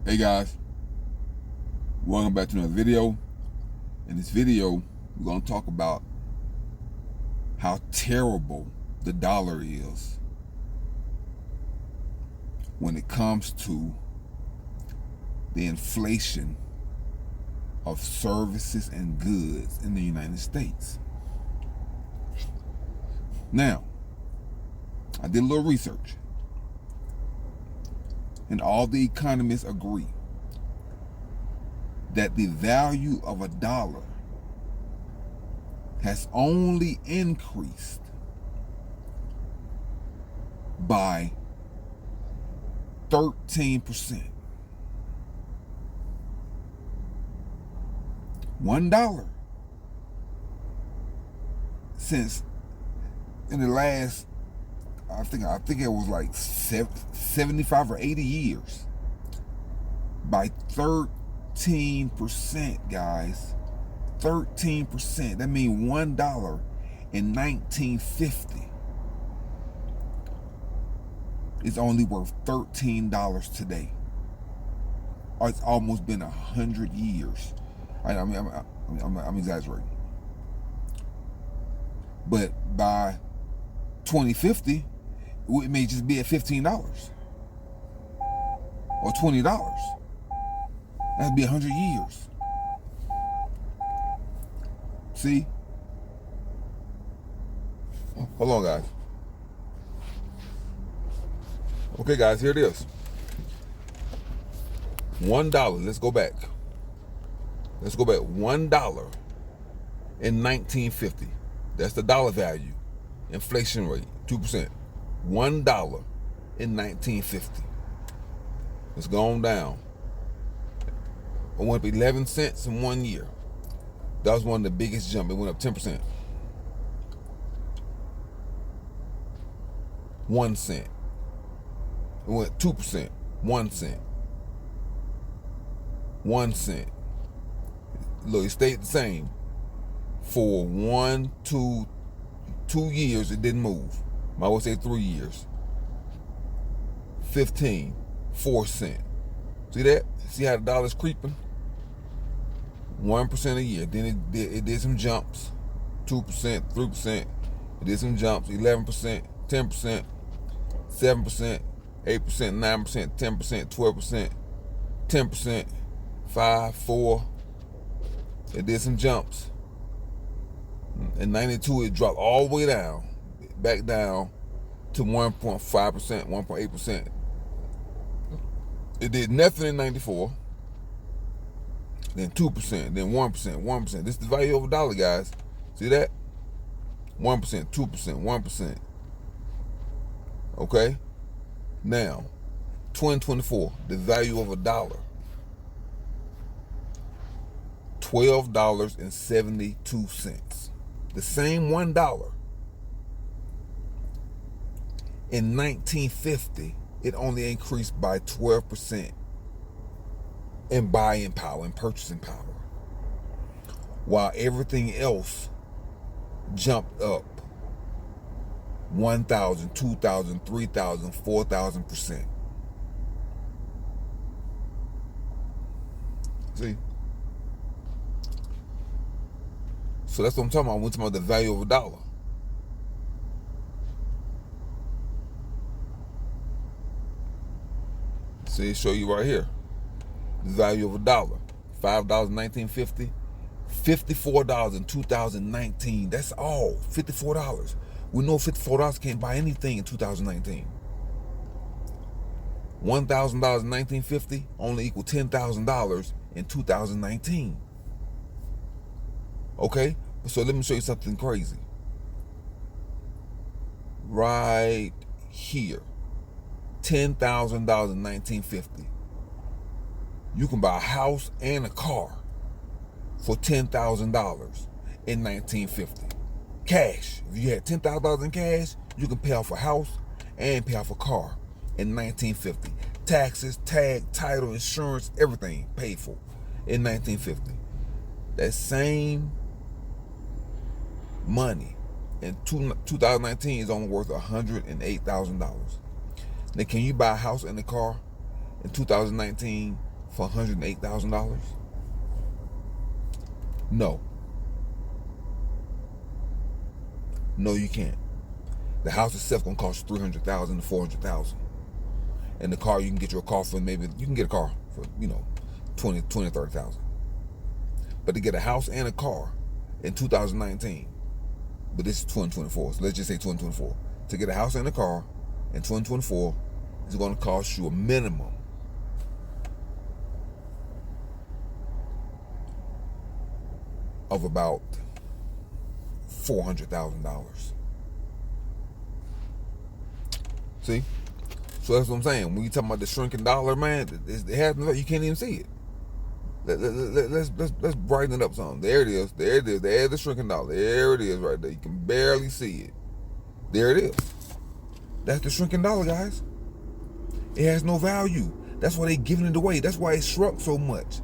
Hey guys, welcome back to another video. In this video, we're going to talk about how terrible the dollar is when it comes to the inflation of services and goods in the United States. Now, I did a little research, and all the economists agree that the value of a dollar has only increased by 13%. $1 since in the last, I think it was like 75 or 80 years, by 13%, guys. 13%. That means $1 in 1950 is only worth $13 today. Or it's almost been 100 years. I'm exaggerating. But by 2050, it may just be at $15 or $20. That'd be 100 years. See? Hold on, guys. Okay, guys, here it is. $1. Let's go back. $1 in 1950. That's the dollar value. Inflation rate, 2%. $1 in 1950. It's gone down. It went up 11 cents in 1 year. That was one of the biggest jumps. It went up 10%. 1 cent. It went 2%. 1 cent. 1 cent. Look, it stayed the same for 2 years. It didn't move. I would say 3 years. 15, 4 cents. See that? See how the dollar's creeping? 1% a year. Then it did some jumps. 2%, 3%. It did some jumps. 11%, 10%, 7%, 8%, 9%, 10%, 12%, 10%, 5, 4. It did some jumps. In 92, it dropped all the way down, back down to 1.5%, 1.8%. It did nothing in 94. Then 2%, then 1%, 1%. This is the value of a dollar, guys. See that? 1%, 2%, 1%. Okay? Now, 2024, the value of a dollar, $12.72. The same $1. In 1950, it only increased by 12% in buying power and purchasing power, while everything else jumped up 1,000, 2,000, 3,000, 4,000%. See? So that's what I'm talking about. We're talking about the value of a dollar. See, show you right here. The value of a dollar. $5 in 1950. $54 in 2019. That's all. $54. We know $54 can't buy anything in 2019. $1,000 in 1950 only equal $10,000 in 2019. Okay? So let me show you something crazy. Right here. $10,000 in 1950. You can buy a house and a car for $10,000 in 1950. Cash. If you had $10,000 in cash, you can pay off a house and pay off a car in 1950. Taxes, tag, title, insurance, everything paid for in 1950. That same money in 2019 is only worth $108,000. Now, can you buy a house and a car in 2019 for $108,000? No. No, you can't. The house itself gonna cost $300,000 to $400,000. And the car, you can get your car for maybe, you can get a car for, 30,000. But to get a house and a car in 2019, but this is 2024, so let's just say 2024. To get a house and a car in 2024 is gonna cost you a minimum of about $400,000. See? So that's what I'm saying. When you talking about the shrinking dollar, man, it has no, you can't even see it. Let's brighten it up some. There it is. There's the shrinking dollar. There it is right there. You can barely see it. There it is. That's the shrinking dollar, guys. It has no value. That's why they giving it away. That's why it shrunk so much.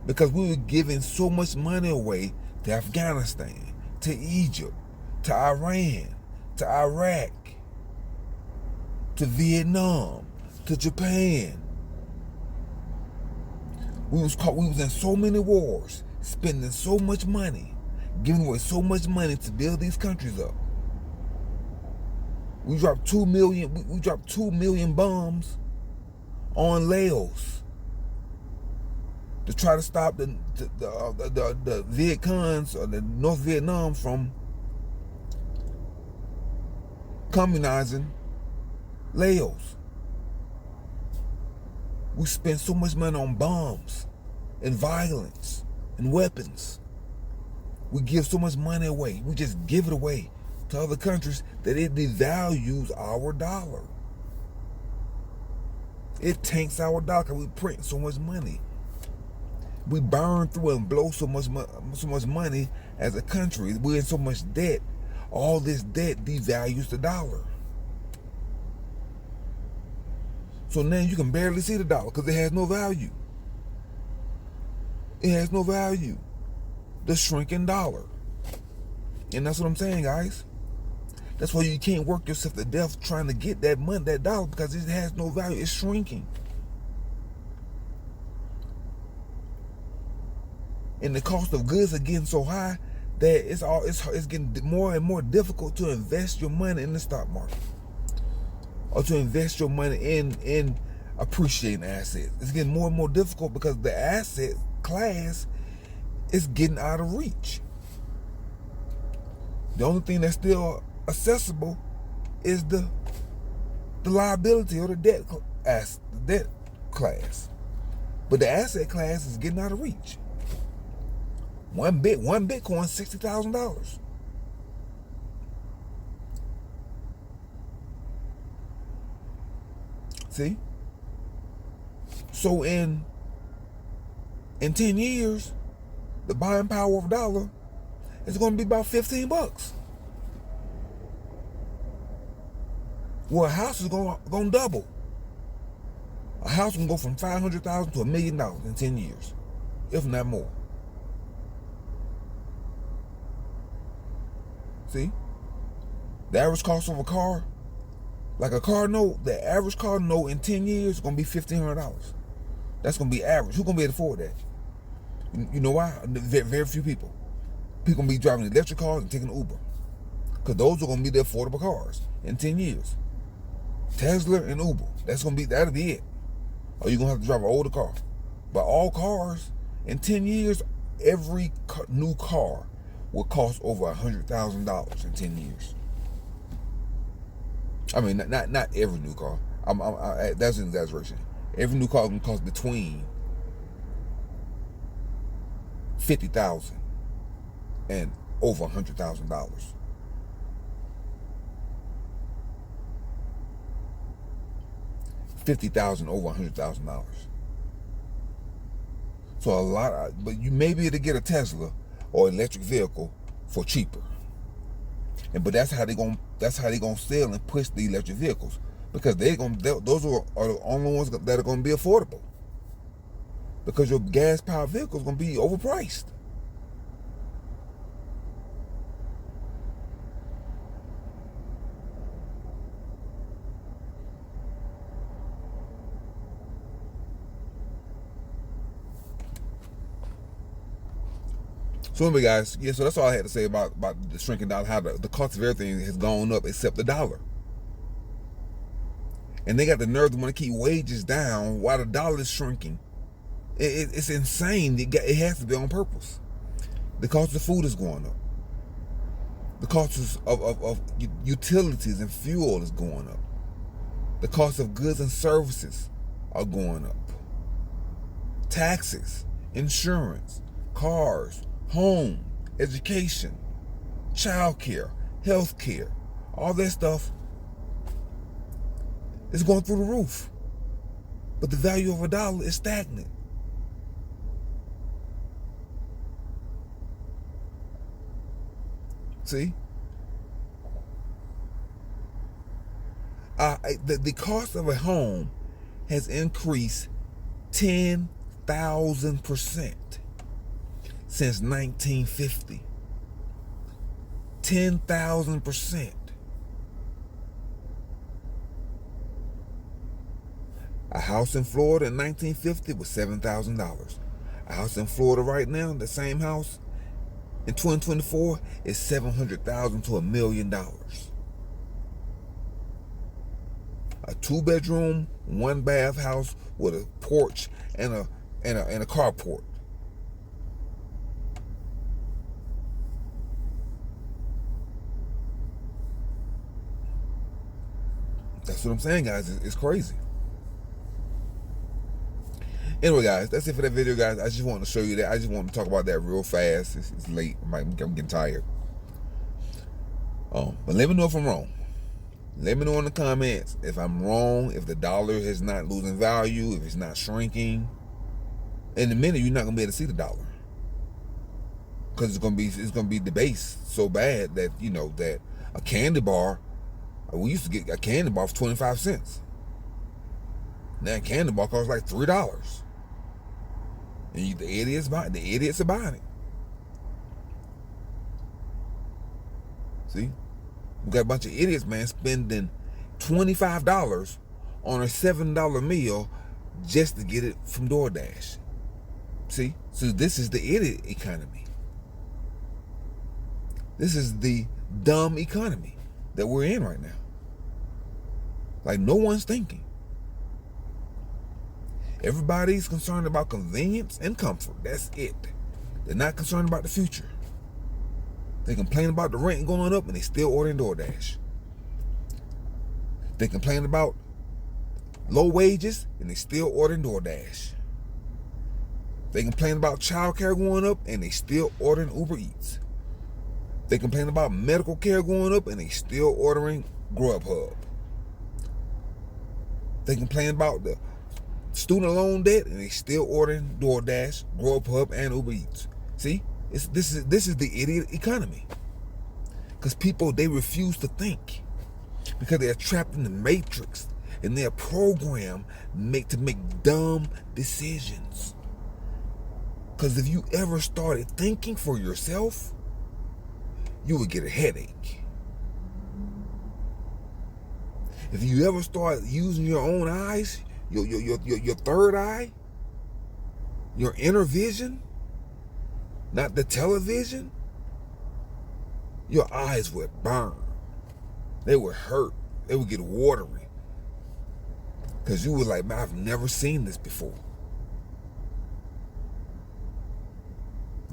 Because we were giving so much money away to Afghanistan, to Egypt, to Iran, to Iraq, to Vietnam, to Japan. We was in so many wars, spending so much money, giving away so much money to build these countries up. We dropped 2 million bombs on Laos to try to stop the Viet Congs or the North Vietnam from communizing Laos. We spend so much money on bombs and violence and weapons. We give so much money away. We just give it away to other countries that it devalues our dollar. It tanks our dollar because we print so much money. We burn through and blow so much money as a country. We're in so much debt. All this debt devalues the dollar. So now you can barely see the dollar because it has no value. It has no value. The shrinking dollar. And that's what I'm saying, guys. That's why you can't work yourself to death trying to get that money, that dollar, because it has no value. It's shrinking. And the cost of goods are getting so high that it's getting more and more difficult to invest your money in the stock market, or to invest your money in appreciating assets. It's getting more and more difficult because the asset class is getting out of reach. The only thing that's still accessible is the liability or the debt class. But the asset class is getting out of reach. One Bitcoin, $60,000. See? So in 10 years, the buying power of a dollar is going to be about $15. Well, a house is going to double. A house can go from $500,000 to $1 million in 10 years, if not more. See? The average cost of a car, like a car note, the average car note in 10 years is going to be $1,500. That's going to be average. Who's going to be able to afford that? You know why? Very, very few people. People going to be driving electric cars and taking Uber. Because those are going to be the affordable cars in 10 years. Tesla and Uber. That'll be it. Or you're going to have to drive an older car. But all cars, in 10 years, every new car will cost over $100,000 in 10 years. I mean, not every new car. That's an exaggeration. Every new car can cost between $50,000 and over $100,000. $50,000 over $100,000. So but you may be able to get a Tesla or electric vehicle for cheaper. But that's how they gonna sell and push the electric vehicles, because those are the only ones that are gonna be affordable. Because your gas powered vehicle is gonna be overpriced. So anyway, guys, yeah, so that's all I had to say about the shrinking dollar, how the cost of everything has gone up except the dollar. And they got the nerve to want to keep wages down while the dollar is shrinking. It's insane. It has to be on purpose. The cost of food is going up. The cost of utilities and fuel is going up. The cost of goods and services are going up. Taxes, insurance, cars, home, education, childcare, healthcare, all that stuff is going through the roof. But the value of a dollar is stagnant. See? The cost of a home has increased 10,000% since 1950. 10,000%. A house in Florida in 1950 was $7,000. A house in Florida right now, the same house in 2024 is $700,000 to $1 million. A 2-bedroom, 1-bath house with a porch and a carport. That's what I'm saying, guys. It's crazy. Anyway, guys, that's it for that video, guys. I just wanted to show you that. I just wanted to talk about that real fast. It's late. I'm getting tired. But let me know if I'm wrong. Let me know in the comments if I'm wrong, if the dollar is not losing value, if it's not shrinking. In a minute, you're not gonna be able to see the dollar, because it's gonna be debased so bad that that a candy bar. We used to get a candy bar for 25 cents. Now a candy bar costs like $3. And the idiots are buying it. See? We got a bunch of idiots, man, spending $25 on a $7 meal just to get it from DoorDash. See? So this is the idiot economy. This is the dumb economy that we're in right now. Like, no one's thinking. Everybody's concerned about convenience and comfort. That's it. They're not concerned about the future. They complain about the rent going up and they still ordering DoorDash. They complain about low wages and they still ordering DoorDash. They complain about childcare going up and they still ordering Uber Eats. They complain about medical care going up and they still ordering Grubhub. They complain about the student loan debt and they still ordering DoorDash, Grubhub, and Uber Eats. See? This is the idiot economy. Because people, they refuse to think. Because they're trapped in the matrix and they're programmed to make dumb decisions. Because if you ever started thinking for yourself, you would get a headache. If you ever start using your own eyes, your third eye, your inner vision, not the television, your eyes would burn. They would hurt. They would get watery. Because you were like, man, I've never seen this before.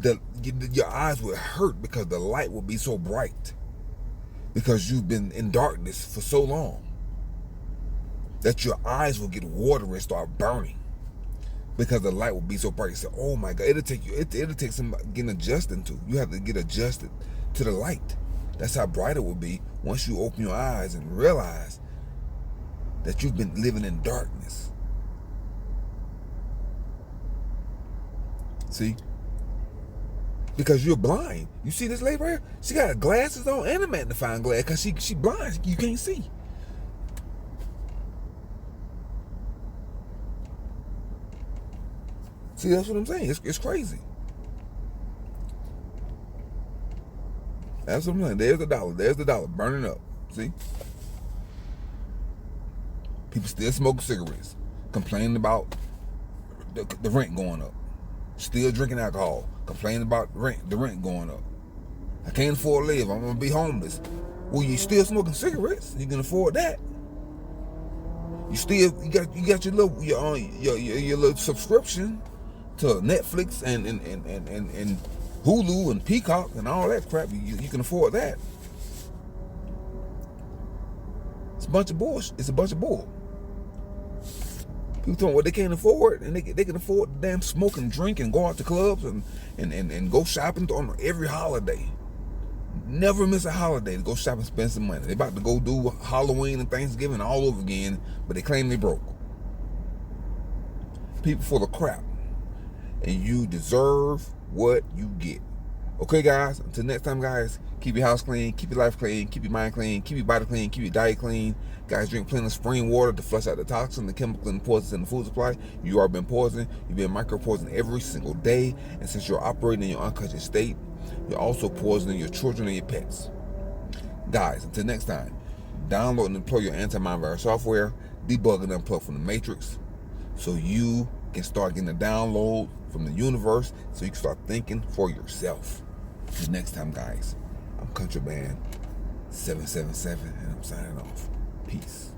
Your eyes would hurt because the light will be so bright. Because you've been in darkness for so long. That your eyes will get watery and start burning. Because the light will be so bright. You say, oh my God, it'll take some getting adjusted to. You have to get adjusted to the light. That's how bright it will be once you open your eyes and realize that you've been living in darkness. See? Because you're blind. You see this lady right here? She got glasses on and a magnifying glass because she blind. You can't see. See, that's what I'm saying. It's crazy. That's what I'm saying. There's the dollar. There's the dollar burning up. See? People still smoking cigarettes, complaining about the rent going up, still drinking alcohol, complaining about the rent going up. I can't afford to live. I'm gonna be homeless. Well, you still smoking cigarettes? You can afford that. You got your little subscription to Netflix and Hulu and Peacock and all that crap. You can afford that. It's a bunch of bullshit. It's a bunch of bull. People talking what they can't afford, and they can afford to damn smoke and drink and go out to clubs and go shopping on every holiday. Never miss a holiday to go shop and spend some money. They about to go do Halloween and Thanksgiving all over again, but they claim they broke. People full of crap, and you deserve what you get. Okay, guys. Until next time, guys. Keep your house clean, keep your life clean, keep your mind clean, keep your body clean, keep your diet clean. Guys, drink plenty of spring water to flush out the toxins, the chemical and poisons in the food supply. You are being poisoned. You've been micro-poisoned every single day. And since you're operating in your unconscious state, you're also poisoning your children and your pets. Guys, until next time, download and deploy your anti-mind virus software, debug and unplug from the matrix, so you can start getting a download from the universe, so you can start thinking for yourself. Until next time, guys. I'm Country Man 777, and I'm signing off. Peace.